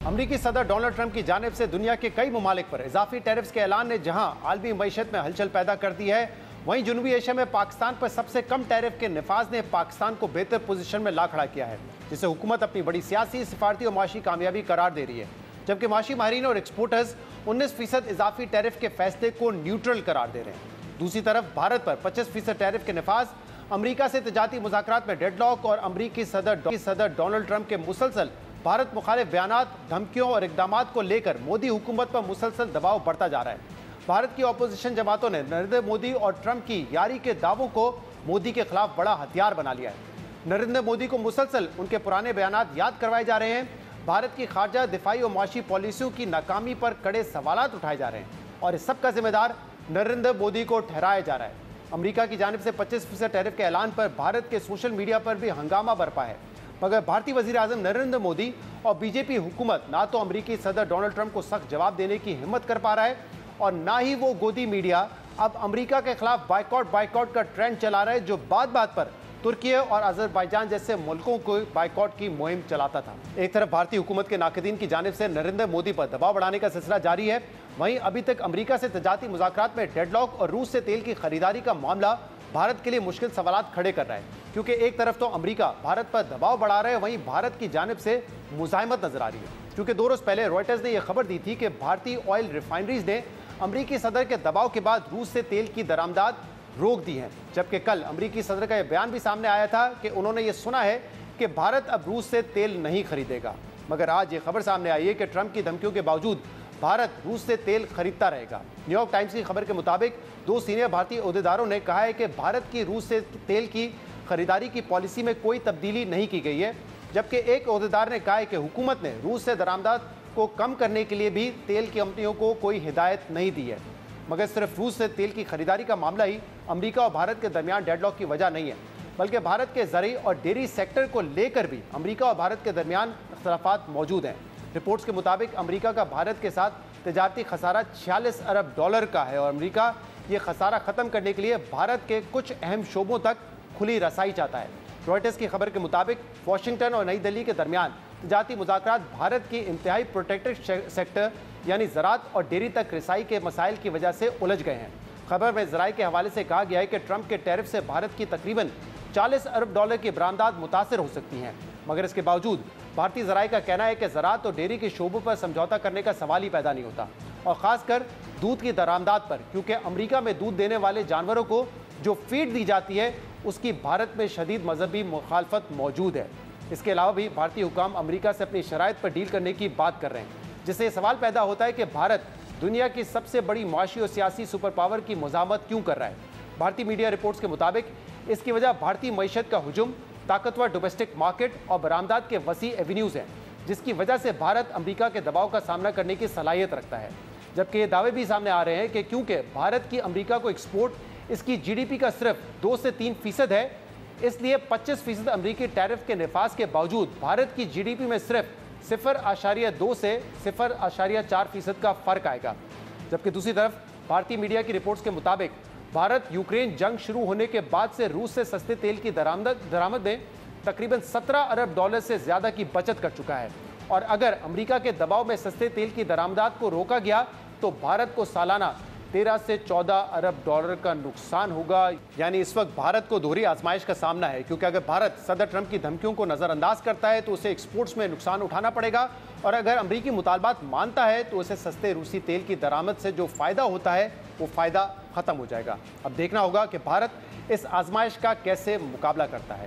अमरीकी सदर Donald Trump की जानिब से दुनिया के कई ममालिक पर इजाफी टैरिफ्स के ऐलान ने जहां आलमी मईशत में हलचल पैदा कर दी है, वहीं जनूबी एशिया में पाकिस्तान पर सबसे कम टैरिफ के नफाज ने पाकिस्तान को बेहतर पोजीशन में ला खड़ा किया है, जिसे हुकूमत अपनी बड़ी सियासी, सिफारती और माशी कामयाबी करार दे रही है। जबकि माशी माहिरीन और एक्सपोर्टर्स 19% इजाफी टैरिफ के फैसले को न्यूट्रल करार दे रहे हैं। दूसरी तरफ भारत पर 25% टैरिफ के नफाज, अमरीका से तजारती मुज़ाकरात में डेडलॉक और अमरीकी सदर डोनाल्ड ट्रंप के मुसलसल भारत मुखालिफ बयानात, धमकियों और इकदामात को लेकर मोदी हुकूमत पर मुसलसल दबाव बढ़ता जा रहा है। भारत की अपोजिशन जमातों ने नरेंद्र मोदी और ट्रंप की यारी के दावों को मोदी के खिलाफ बड़ा हथियार बना लिया है। नरेंद्र मोदी को मुसलसल उनके पुराने बयानात याद करवाए जा रहे हैं। भारत की खारजा, दिफाई और मुआशी पॉलिसियों की नाकामी पर कड़े सवालात उठाए जा रहे हैं और इस सब का जिम्मेदार नरेंद्र मोदी को ठहराया जा रहा है। अमरीका की जानिब से 25% टैरिफ के ऐलान पर भारत के सोशल मीडिया पर भी हंगामा बरपा है, मगर भारतीय वज़ीर आज़म नरेंद्र मोदी और बीजेपी हुकूमत ना तो अमरीकी सदर डोनाल्ड ट्रंप को सख्त जवाब देने की हिम्मत कर पा रहा है और ना ही वो गोदी मीडिया अब अमरीका के खिलाफ बाइकआउट का ट्रेंड चला रहा है, जो बात पर तुर्की और अजरबैजान जैसे मुल्कों को बाइकआउट की मुहिम चलाता था। एक तरफ भारतीय हुकूमत के नाक़दीन की जानिब से नरेंद्र मोदी पर दबाव बढ़ाने का सिलसिला जारी है, वहीं अभी तक अमरीका से तजारती मुज़ाकरात में डेडलॉक और रूस से तेल की खरीदारी का मामला भारत के लिए मुश्किल सवालात खड़े कर रहा है, क्योंकि एक तरफ तो अमरीका भारत पर दबाव बढ़ा रहा है, वहीं भारत की जानिब से मुज़ाहिमत नजर आ रही है। क्योंकि 2 रोज़ पहले रॉयटर्स ने यह खबर दी थी कि भारतीय ऑयल रिफाइनरीज ने अमरीकी सदर के दबाव के बाद रूस से तेल की दरामदाद रोक दी है। जबकि कल अमरीकी सदर का यह बयान भी सामने आया था कि उन्होंने ये सुना है कि भारत अब रूस से तेल नहीं खरीदेगा, मगर आज ये खबर सामने आई है कि ट्रंप की धमकियों के बावजूद भारत रूस से तेल खरीदता रहेगा। न्यूयॉर्क टाइम्स की खबर के मुताबिक 2 सीनियर भारतीय ओहदेदारों ने कहा है कि भारत की रूस से तेल की खरीदारी की पॉलिसी में कोई तब्दीली नहीं की गई है, जबकि एक ओहदेदार ने कहा है कि हुकूमत ने रूस से दरामदाद को कम करने के लिए भी तेल की कंपनियों को कोई हिदायत नहीं दी है। मगर सिर्फ रूस से तेल की खरीदारी का मामला ही अमरीका और भारत के दरमियान डेडलॉक की वजह नहीं है, बल्कि भारत के ज़रई और डेयरी सेक्टर को लेकर भी अमरीका और भारत के दरमियान इख्तलाफात मौजूद हैं। रिपोर्ट्स के मुताबिक अमरीका का भारत के साथ तजारती खसारा $46 अरब का है और अमरीका ये खसारा ख़त्म करने के लिए भारत के कुछ अहम शोबों तक खुली रसाई चाहता है। रॉयटर्स की खबर के मुताबिक वाशिंगटन और नई दिल्ली के दरमियान तजारती मुज़ाकरात भारत की इंतहाई प्रोटेक्टेड सेक्टर यानी ज़राअत और डेयरी तक रसाई के मसाइल की वजह से उलझ गए हैं। खबर में ज़राए के हवाले से कहा गया है कि ट्रंप के टैरिफ से भारत की तकरीबन $40 अरब की बरामदात मुतासर हो सकती हैं, मगर इसके बावजूद भारतीय ज़राए का कहना है कि ज़राअत और डेयरी के शोबों पर समझौता करने का सवाल ही पैदा नहीं होता, और ख़ासकर दूध की दरामदात पर, क्योंकि अमरीका में दूध देने वाले जानवरों को जो फीड दी जाती है उसकी भारत में शदीद मजहबी मुखालफत मौजूद है। इसके अलावा भी भारतीय हुकाम अमरीका से अपनी शराइत पर डील करने की बात कर रहे हैं, जिससे सवाल पैदा होता है कि भारत दुनिया की सबसे बड़ी माशी और सियासी सुपर पावर की मुज़ाहमत क्यों कर रहा है। भारतीय मीडिया रिपोर्ट्स के मुताबिक इसकी वजह भारतीय मईशत का हुजूम, ताकतवर डोमेस्टिक मार्केट और बरामदात के वसी एवेन्यूज़ हैं, जिसकी वजह से भारत अमरीका के दबाव का सामना करने की सलाहियत रखता है। जबकि ये दावे भी सामने आ रहे हैं कि क्योंकि भारत की अमरीका को एक्सपोर्ट इसकी GDP का सिर्फ 2 से 3% है, इसलिए 25% अमरीकी टैरिफ के नफाज के बावजूद भारत की GDP में सिर्फ 0.2 से 0.4% का फ़र्क आएगा। जबकि दूसरी तरफ भारतीय मीडिया की रिपोर्ट्स के मुताबिक भारत यूक्रेन जंग शुरू होने के बाद से रूस से सस्ते तेल की दरामद में तकरीबन $17 अरब से ज़्यादा की बचत कर चुका है, और अगर अमरीका के दबाव में सस्ते तेल की दरामदात को रोका गया तो भारत को सालाना 13 से 14 अरब डॉलर का नुकसान होगा। यानी इस वक्त भारत को दोहरी आजमाइश का सामना है, क्योंकि अगर भारत सदर ट्रंप की धमकियों को नज़रअंदाज करता है तो उसे एक्सपोर्ट्स में नुकसान उठाना पड़ेगा, और अगर अमरीकी मुतालबात मानता है तो उसे सस्ते रूसी तेल की दरामद से जो फ़ायदा होता है वो फ़ायदा ख़त्म हो जाएगा। अब देखना होगा कि भारत इस आजमाइश का कैसे मुकाबला करता है।